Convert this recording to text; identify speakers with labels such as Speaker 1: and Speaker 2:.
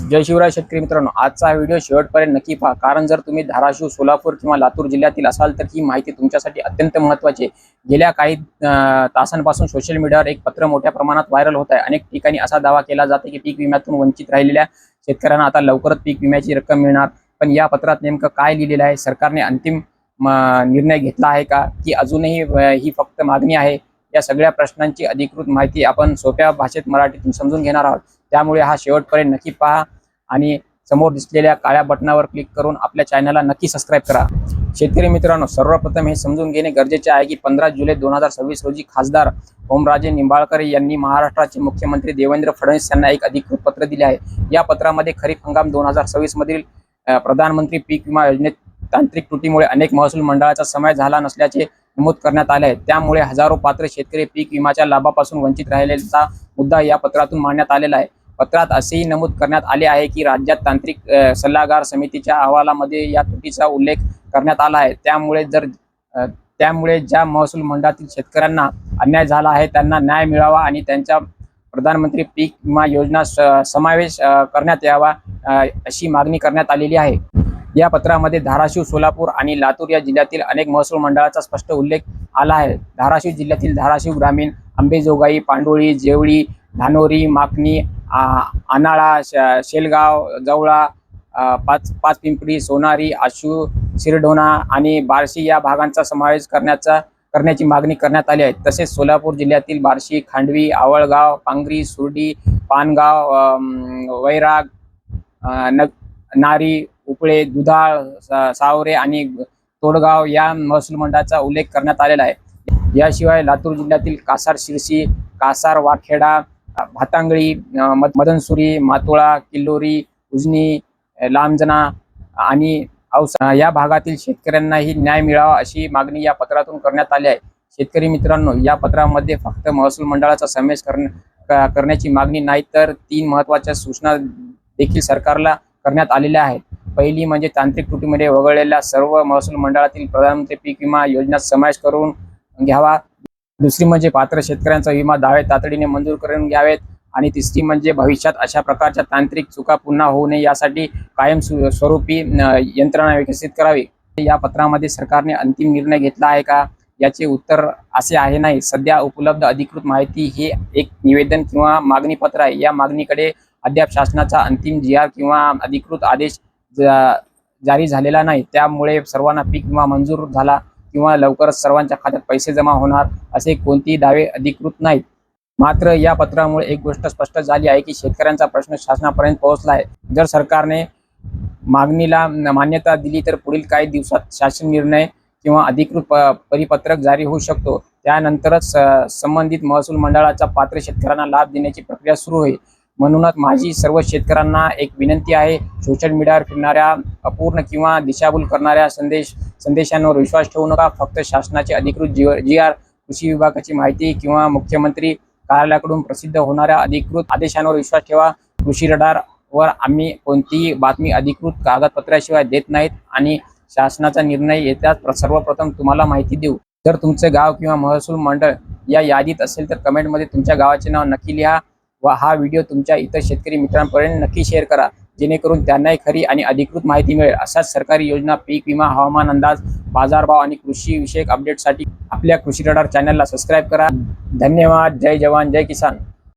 Speaker 1: जय शिवराय शेतकरी मित्रांनो, आजचा हा व्हिडिओ शेवटपर्यंत नक्की पहा, कारण जर तुम्ही धाराशिव, सोलापूर किंवा लातूर जिल्ह्यातील असाल तर ही माहिती तुमच्यासाठी अत्यंत महत्त्वाची आहे। गेल्या काही तासांपासून सोशल मीडियावर एक पत्र मोठ्या प्रमाणात व्हायरल होत आहे। अनेक ठिकाणी असा दावा केला जातो की पीक विम्यातून वंचित राहिलेल्या शेतकऱ्यांना आता लवकरच पीक विम्याची रक्कम मिळणार। पण या पत्रात नेमकं काय लिहिलेलं आहे? सरकारने अंतिम निर्णय घेतला आहे का, की अजूनही ही फक्त मागणी आहे? या सगळ्या प्रश्नांची अधिकृत माहिती आपण सोप्या भाषेत मराठीतून समजून घेणार आहोत। त्यामुळे हा शेवटपर्यंत नक्की पहा आणि समोर दिसलेल्या काळ्या बटनावर क्लिक करून आपल्या चॅनलला नक्की सबस्क्राइब करा। शेतकरी मित्रांनो, सर्वप्रथम हे समजून घेणे गरजेचे आहे की 15 जुलै 2026 रोजी खासदार ओमराजे निंबाळकर यांनी महाराष्ट्राचे मुख्यमंत्री देवेंद्र फडणवीस यांना एक अधिकृत पत्र दिले आहे। या पत्रामध्ये खरीप हंगाम 2026 मधील प्रधानमंत्री पीक विमा योजनेत तांत्रिक त्रुटीमुळे अनेक महसूल मंडळाचा समावेश झाला नसल्याचे नमूद करण्यात आले आहे। त्यामुळे हजारो पात्र शेतकरी पीक विम्याच्या लाभापासून वंचित राहिलेल्याचा मुद्दा या पत्रातून मांडण्यात आलेला आहे। पत्रात असेही नमूद करण्यात आले आहे की राज्यात तांत्रिक सल्लागार समितीच्या अहवालामध्ये या त्रुटीचा उल्लेख करण्यात आला आहे। त्यामुळे ज्या महसूल मंडळातील शेतकऱ्यांना अन्याय झाला आहे त्यांना न्याय मिळावा आणि त्यांच्या प्रधानमंत्री पीक विमा योजना समावेश करण्यात यावा अशी मागणी करण्यात आलेली आहे। या पत्रामध्ये धाराशिव, सोलापूर आणि लातूर या जिल्ह्यातील अनेक महसूल मंडळाचा स्पष्ट उल्लेख आला आहे। धाराशिव जिल्ह्यातील धाराशिव ग्रामीण, अंबेजोगाई, पांडोळी, जेवळी, धानोरी, माकणी, आनाळा, शेलगाव, जवळा, पाचपिंपरी, सोनारी, आशू, शिरढोणा आणि बार्शी या भागांचा समावेश करण्याची मागणी करण्यात आली आहे। तसेच सोलापूर जिल्ह्यातील बार्शी, खांडवी, आवळगाव, पांगरी, सुर्डी, पानगाव, वैराग, नारी, उपळे, दुधाळ, सावरे आणि तोडगाव या महसूल मंडळाचा उल्लेख करण्यात आलेला आहे। याशिवाय लातूर जिल्ह्यातील कासार, शिरसी, कासार, वाखेडा, भातांगळी, मदनसुरी, मातोळा, किल्लोरी, उजनी, लांजना आणि औसा या भागातील शेतकऱ्यांनाही न्याय मिळावा अशी मागणी या पत्रातून करण्यात आली आहे। शेतकरी मित्रांनो, या पत्रामध्ये फक्त महसूल मंडळाचा समावेश करण्याची मागणी नाही तर 3 महत्त्वाच्या सूचना देखील सरकारला करण्यात आलेल्या आहेत। पहिली म्हणजे तांत्रिक त्रुटीमध्ये वगळलेल्या सर्व महसूल मंडळातील प्रधानमंत्री पीक विमा योजनेत समावेश करून घ्यावा। दुसरी म्हणजे पात्र शेतकऱ्यांचा विमा दावे तातडीने मंजूर करून घ्यावेत आणि तिसरी म्हणजे भविष्यात अशा प्रकारच्या तांत्रिक चुका पुन्हा होऊ नये यासाठी कायम स्वरूपी यंत्रणा विकसित करावी। या पत्रामध्ये सरकारने अंतिम निर्णय घेतला आहे का, याचे उत्तर असे आहे नाही। सध्या उपलब्ध अधिकृत माहिती हे एक निवेदन किंवा मागणी पत्र आहे। या मागणीकडे अद्याप शासनाचा अंतिम GR किंवा अधिकृत आदेश जारी झालेला नाही। त्यामुळे सर्वांना पीक विमा मंजूर झाला किंवा लवकरच सर्वांच्या खात्यात पैसे जमा होणार असे कोणतेही दावे अधिकृत नाहीत। मात्र या पत्रामुळे एक गोष्ट स्पष्ट झाली आहे की शेतकऱ्यांचा प्रश्न शासनापर्यंत पोहोचला आहे। जर सरकारने मागणीला मान्यता दिली तर पुढील काही दिवसात शासन निर्णय किंवा अधिकृत परिपत्रक जारी होऊ शकतो। त्यानंतरच संबंधित महसूल मंडळाच्या पात्र शेतकऱ्यांना लाभ देण्याची प्रक्रिया सुरू होईल। म्हणूनच माझी सर्व शेतकऱ्यांना एक विनंती आहे, सोशल मीडियावर फिरणाऱ्या अपूर्ण किंवा दिशाभूल करणाऱ्या संदेशांवर विश्वास ठेवू नका। फक्त शासनाचे अधिकृत GR, कृषी विभागाची माहिती किंवा मुख्यमंत्री कार्यालयाकडून प्रसिद्ध होणाऱ्या अधिकृत आदेशांवर विश्वास ठेवा। कृषी रडारवर आम्ही कोणतीही बातमी अधिकृत कागदपत्राशिवाय देत नाहीत आणि शासनाचा निर्णय येताच सर्वप्रथम तुम्हाला माहिती देऊ। जर तुमचे गाव किंवा महसूल मंडळ या यादीत असेल तर कमेंटमध्ये तुमच्या गावाचे नाव नक्की लिहा व हा व्हिडिओ तुमच्या इतर शेतकरी मित्रांपर्यंत नक्की शेअर करा, जेणेकरून त्यांनाही खरी आणि अधिकृत माहिती मिळेल। अशाच सरकारी योजना, पीक विमा, हवामान अंदाज, बाजारभाव आणि कृषी विषयक अपडेटसाठी आपल्या कृषी रडार चॅनलला सबस्क्राइब करा। धन्यवाद। जय जवान, जय किसान।